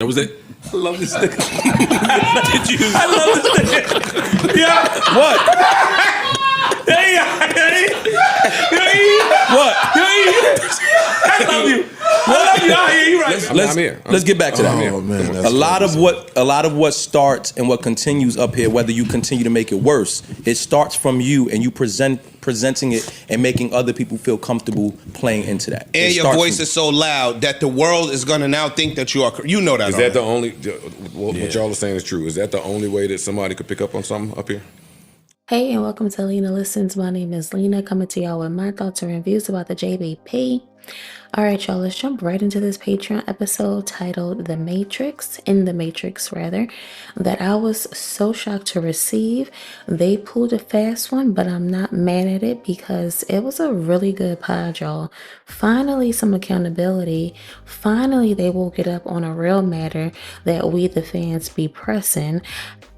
That was it. I love this nigga. Did you? I love this nigga. Yeah. What? What? I love you. You're right. Let's get back to that. Oh man, A lot of what starts and what continues up here, whether you continue to make it worse, it starts from you and you presenting it and making other people feel comfortable playing into that. And your voice is so loud that the world is gonna now think that you are. You know that. Is that the only? What y'all are saying is true. Is that the only way that somebody could pick up on something up here? Hey, and welcome to Lena Listens. My name is Lena, coming to y'all with my thoughts and reviews about the JBP. All right, y'all, let's jump right into this Patreon episode titled The Matrix, that I was so shocked to receive. They pulled a fast one, but I'm not mad at it because it was a really good pod, y'all. Finally, some accountability. Finally, they woke it up on a real matter that we, the fans, be pressing.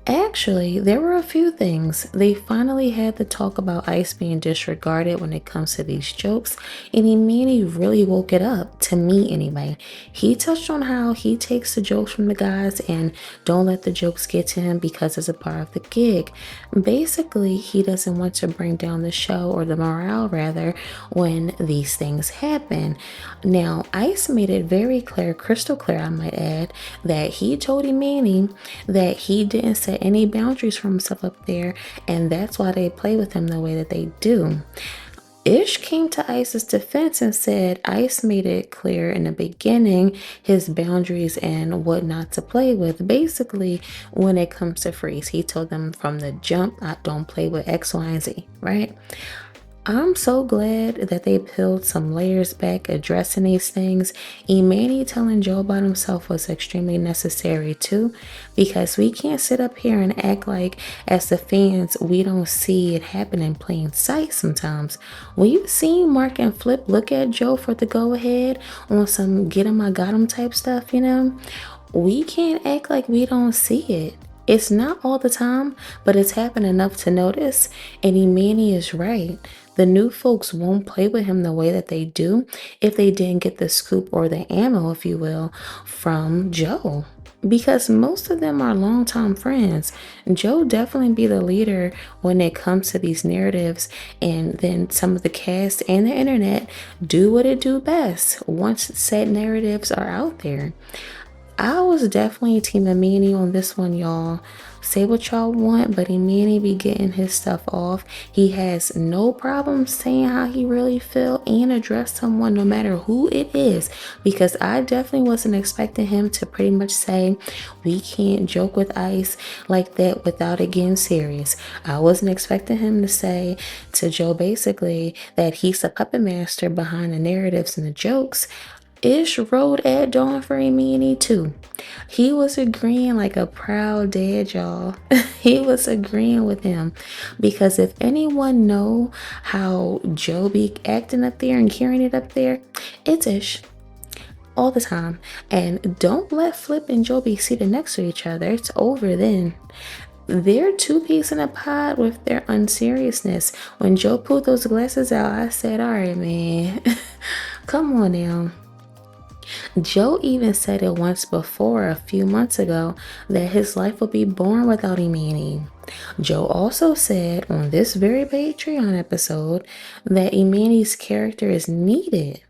Actually, there were a few things. They finally had to talk about Ice being disregarded when it comes to these jokes, and Emanny really woke it up, to me anyway. He touched on how he takes the jokes from the guys and don't let the jokes get to him because it's a part of the gig. Basically, he doesn't want to bring down the show, or the morale rather, when these things happen. Now, Ice made it very clear, crystal clear I might add, that he told Emanny that he didn't set any boundaries for himself up there, and that's why they play with him the way that they do. Ish came to Ice's defense and said Ice made it clear in the beginning his boundaries and what not to play with. Basically, when it comes to Freeze, he told them from the jump, I don't play with X, Y, and Z, right? I'm so glad that they peeled some layers back addressing these things. Emanny telling Joe about himself was extremely necessary too, because we can't sit up here and act like as the fans we don't see it happen in plain sight sometimes. When you've seen Mark and Flip look at Joe for the go ahead on some get him I got him type stuff, we can't act like we don't see it. It's not all the time, but it's happened enough to notice, and Emanny is right. The new folks won't play with him the way that they do if they didn't get the scoop or the ammo, if you will, from Joe. Because most of them are longtime friends. Joe definitely be the leader when it comes to these narratives, and then some of the cast and the internet do what it do best once said narratives are out there. I was definitely Team Emanny on this one, y'all. Say what y'all want, but Emanny be getting his stuff off. He has no problem saying how he really feel and address someone no matter who it is, because I definitely wasn't expecting him to pretty much say we can't joke with Ice like that without it getting serious. I wasn't expecting him to say to Joe basically that he's a puppet master behind the narratives and the jokes. Ish rode at Dawn for Emanny too. He was agreeing like a proud dad, y'all. He was agreeing with him, because if anyone know how Joe be acting up there and carrying it up there, it's Ish. All the time. And don't let Flip and Joe be seated next to each other. It's over then. They're two-piece in a pod with their unseriousness. When Joe pulled those glasses out, I said, all right, man, come on now. Joe even said it once before, a few months ago, that his life would be boring without Emanny. Joe also said on this very Patreon episode that Emanny's character is needed.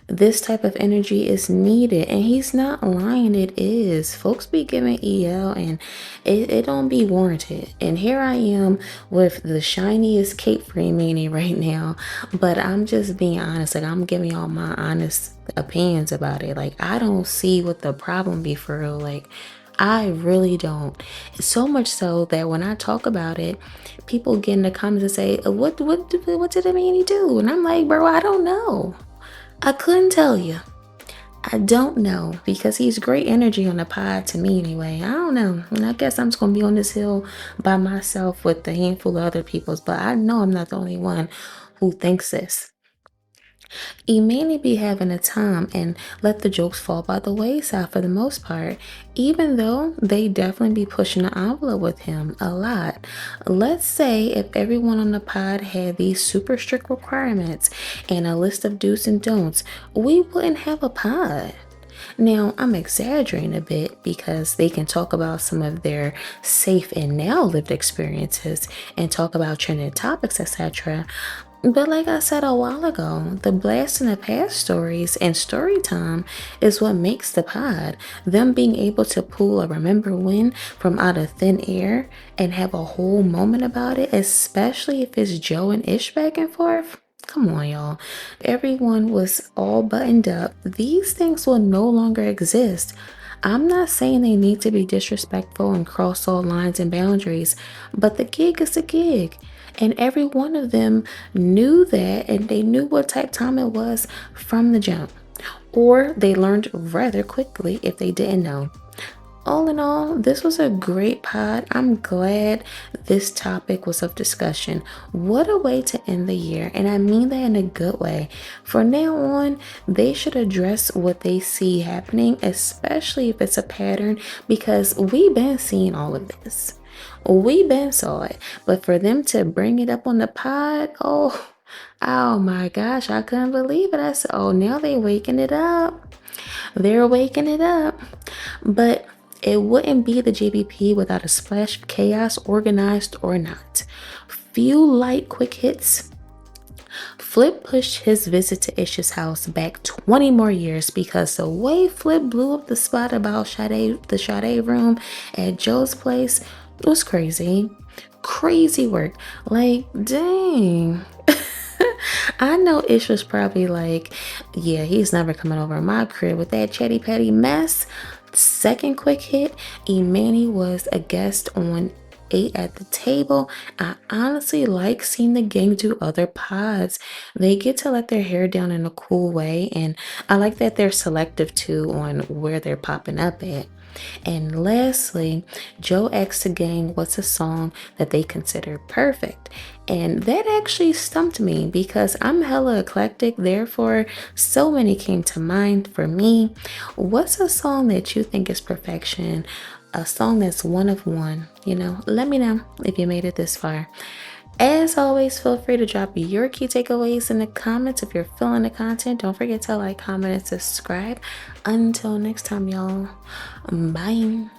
This type of energy is needed, and he's not lying, it is. Folks be giving EL and it don't be warranted. And here I am with the shiniest cape for Emanny right now, but I'm just being honest. Like, I'm giving y'all my honest opinions about it. Like, I don't see what the problem be for real. Like, I really don't. So much so that when I talk about it, people get in the comments and say, what did Emanny do? And I'm like, bro, I don't know. I couldn't tell you. I don't know, because he's great energy on the pod to me anyway. I don't know. And I guess I'm just going to be on this hill by myself with a handful of other peoples, but I know I'm not the only one who thinks this. Emanny be having a time and let the jokes fall by the wayside for the most part, even though they definitely be pushing the envelope with him a lot. Let's say if everyone on the pod had these super strict requirements and a list of do's and don'ts, we wouldn't have a pod. Now, I'm exaggerating a bit because they can talk about some of their safe and now lived experiences and talk about trending topics, etc. But like I said a while ago, the blast in the past stories and story time is what makes the pod. Them being able to pull a remember when from out of thin air and have a whole moment about it, especially if it's Joe and Ish back and forth. Come on, y'all. Everyone was all buttoned up. These things will no longer exist. I'm not saying they need to be disrespectful and cross all lines and boundaries, but the gig is a gig. And every one of them knew that, and they knew what type time it was from the jump. Or they learned rather quickly if they didn't know. All in all, this was a great pod. I'm glad this topic was of discussion. What a way to end the year, and I mean that in a good way. From now on, they should address what they see happening, especially if it's a pattern, because we've been seeing all of this. We been saw it, but for them to bring it up on the pod, oh my gosh, I couldn't believe it. I said, oh, now they waking it up. They're waking it up. But it wouldn't be the JBP without a splash of chaos, organized or not. Few light quick hits. Flip pushed his visit to Ish's house back 20 more years because the way Flip blew up the spot about the Sade room at Joe's place was crazy. Crazy work. Like, dang. I know Ish was probably like, yeah, he's never coming over my crib with that chatty patty mess. Second quick hit, Emanny was a guest on 8 at the table. I honestly like seeing the gang do other pods. They get to let their hair down in a cool way, and I like that they're selective too on where they're popping up at. And lastly, Joe asked the gang what's a song that they consider perfect. And that actually stumped me because I'm hella eclectic, therefore so many came to mind for me. What's a song that you think is perfection? A song that's one of one, let me know if you made it this far. As always, feel free to drop your key takeaways in the comments if you're feeling the content. Don't forget to like, comment, and subscribe. Until next time, y'all. Bye.